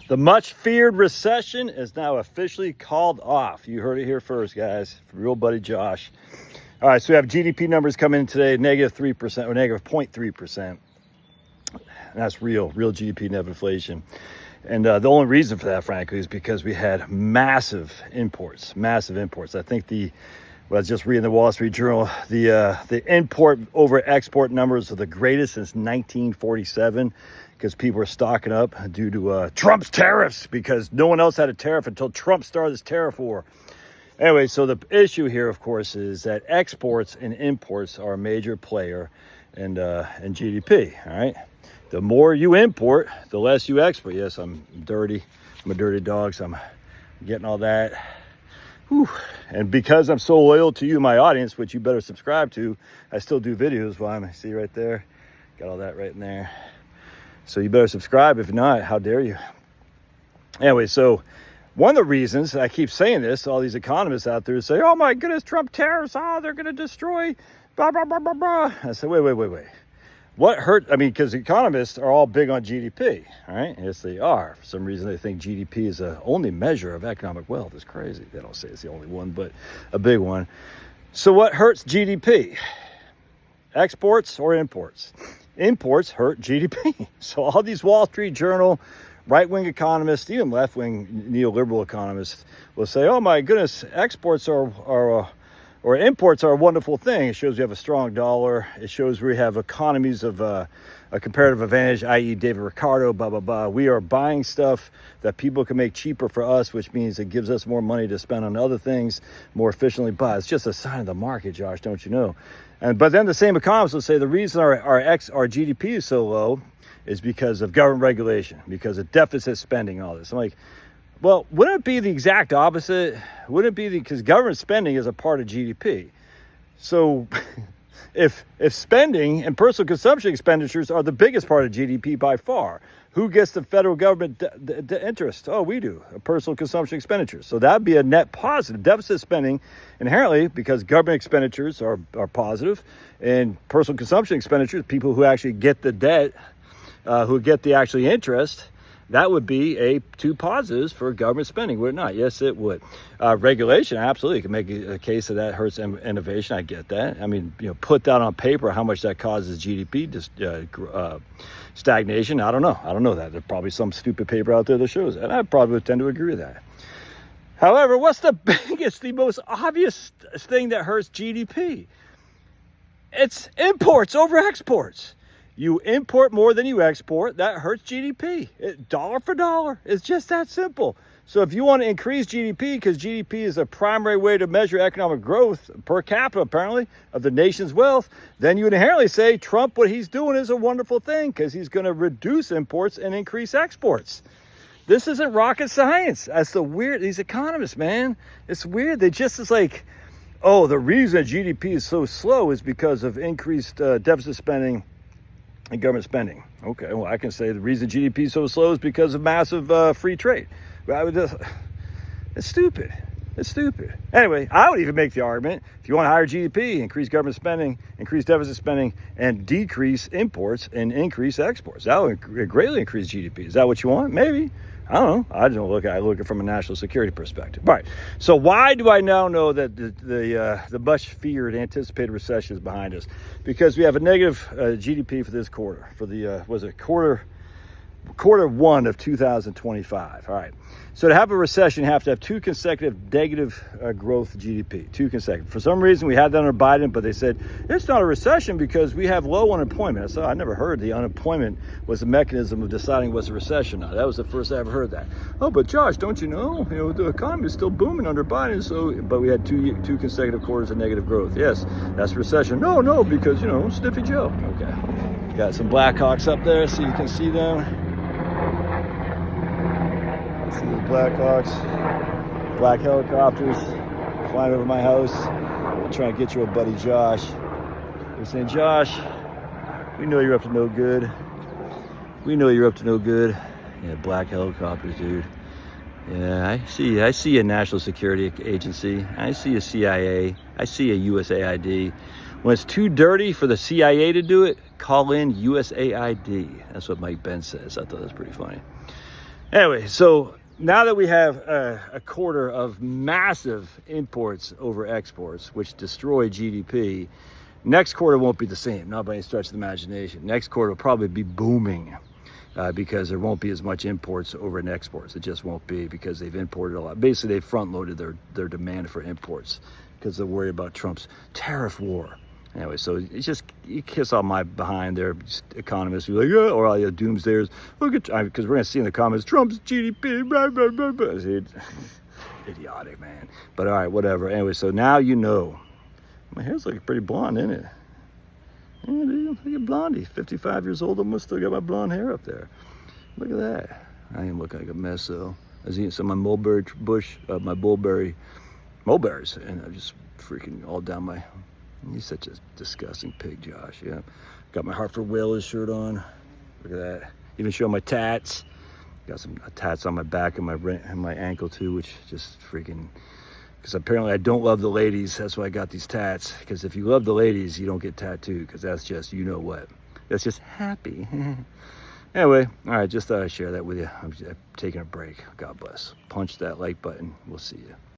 The much feared recession is now officially called off. You heard it here first, guys. From your old buddy Josh. All right, so we have GDP numbers coming in today, -3% or -0.3%. And that's real GDP net inflation. And the only reason for that, frankly, is because we had massive imports. I think I was just reading the Wall Street Journal, the import over export numbers are the greatest since 1947 because people are stocking up due to Trump's tariffs, because no one else had a tariff until Trump started this tariff war. Anyway, so the issue here, of course, is that exports and imports are a major player in GDP, all right? The more you import, the less you export. Yes, I'm dirty. I'm a dirty dog, so I'm getting all that. Whew. And because I'm so loyal to you, my audience, which you better subscribe to, I still do videos while I'm, see right there, got all that right in there. So you better subscribe. If not, how dare you? Anyway, so one of the reasons I keep saying this, all these economists out there say, oh my goodness, Trump tariffs, they're going to destroy, blah, blah, blah, blah, blah. I said, wait. What hurt? I mean, because economists are all big on GDP, all right? Yes, they are. For some reason, they think GDP is the only measure of economic wealth. It's crazy. They don't say it's the only one, but a big one. So what hurts GDP? Exports or imports? Imports hurt GDP. So all these Wall Street Journal, right-wing economists, even left-wing neoliberal economists will say, oh my goodness, exports or imports are a wonderful thing. It shows we have a strong dollar. It shows we have economies of a comparative advantage, i.e. David Ricardo, blah, blah, blah. We are buying stuff that people can make cheaper for us, which means it gives us more money to spend on other things more efficiently. But it's just a sign of the market, Josh, don't you know? But then the same economists will say the reason our GDP is so low is because of government regulation, because of deficit spending and all this. I'm like, well, wouldn't it be the exact opposite? Wouldn't it be because government spending is a part of GDP? So if spending and personal consumption expenditures are the biggest part of GDP by far, who gets the federal government interest? Oh, we do, personal consumption expenditures. So that'd be a net positive. Deficit spending inherently, because government expenditures are positive, and personal consumption expenditures, people who actually get the debt, who get the actually interest, that would be two positives for government spending, would it not? Yes, it would. Regulation, absolutely. You can make a case that hurts innovation. I get that. I mean, put that on paper, how much that causes GDP stagnation. I don't know that. There's probably some stupid paper out there that shows that. I probably would tend to agree with that. However, what's the most obvious thing that hurts GDP? It's imports over exports. You import more than you export, that hurts GDP. Dollar for dollar. It's just that simple. So if you want to increase GDP, because GDP is a primary way to measure economic growth per capita, apparently, of the nation's wealth, then you would inherently say Trump, what he's doing is a wonderful thing because he's going to reduce imports and increase exports. This isn't rocket science. That's these economists, man. It's weird. It's like, oh, the reason GDP is so slow is because of increased deficit spending and government spending. Okay, well, I can say the reason GDP is so slow is because of massive free trade. It's stupid. It's stupid. Anyway, I would even make the argument, if you want higher GDP, increase government spending, increase deficit spending, and decrease imports and increase exports. That would greatly increase GDP. Is that what you want? Maybe. I don't know. I look at it from a national security perspective. All right. So why do I now know that the much feared anticipated recession is behind us? Because we have a negative GDP for this quarter. For the quarter one of 2025. All right. So to have a recession, you have to have two consecutive negative growth GDP. Two consecutive. For some reason, we had that under Biden, but they said it's not a recession because we have low unemployment. So I never heard the unemployment was a mechanism of deciding what's a recession or not. That was the first I ever heard that. Oh, but Josh, don't you know? The economy is still booming under Biden. But we had two consecutive quarters of negative growth. Yes, that's a recession. No, because Sniffy Joe. Okay. Got some Blackhawks up there, so you can see them. See the Blackhawks, black helicopters flying over my house. I'm trying to get your buddy Josh. They're saying, Josh, we know you're up to no good. Yeah, black helicopters, dude. Yeah, I see a national security agency. I see a CIA. I see a USAID. When it's too dirty for the CIA to do it, call in USAID. That's what Mike Ben says. I thought that was pretty funny. Anyway, so now that we have a quarter of massive imports over exports, which destroy GDP, next quarter won't be the same, not by any stretch of the imagination. Next quarter will probably be booming because there won't be as much imports over in exports. It just won't be because they've imported a lot. Basically, they've front-loaded their demand for imports because they're worried about Trump's tariff war. Anyway, so it's just, you kiss all my behind there, economists who are like, oh, or all the doomsdayers. Look at, because we're going to see in the comments, Trump's GDP, blah, blah, blah, blah. Idiotic, man. But all right, whatever. Anyway, so now you know. My hair's looking pretty blonde, isn't it? Yeah, dude, look at Blondie, 55 years old, almost still got my blonde hair up there. Look at that. I am looking like a mess, though. I was eating some of my mulberry bush, my mulberries, and I just freaking all down my... He's such a disgusting pig, Josh. Yeah. Got my Hartford Whalers shirt on. Look at that. Even showing my tats. Got some tats on my back and my ankle too, which just freaking... Because apparently I don't love the ladies. That's why I got these tats. Because if you love the ladies, you don't get tattooed. Because that's just, you know what. That's just happy. Anyway, all right. Just thought I'd share that with you. I'm taking a break. God bless. Punch that like button. We'll see you.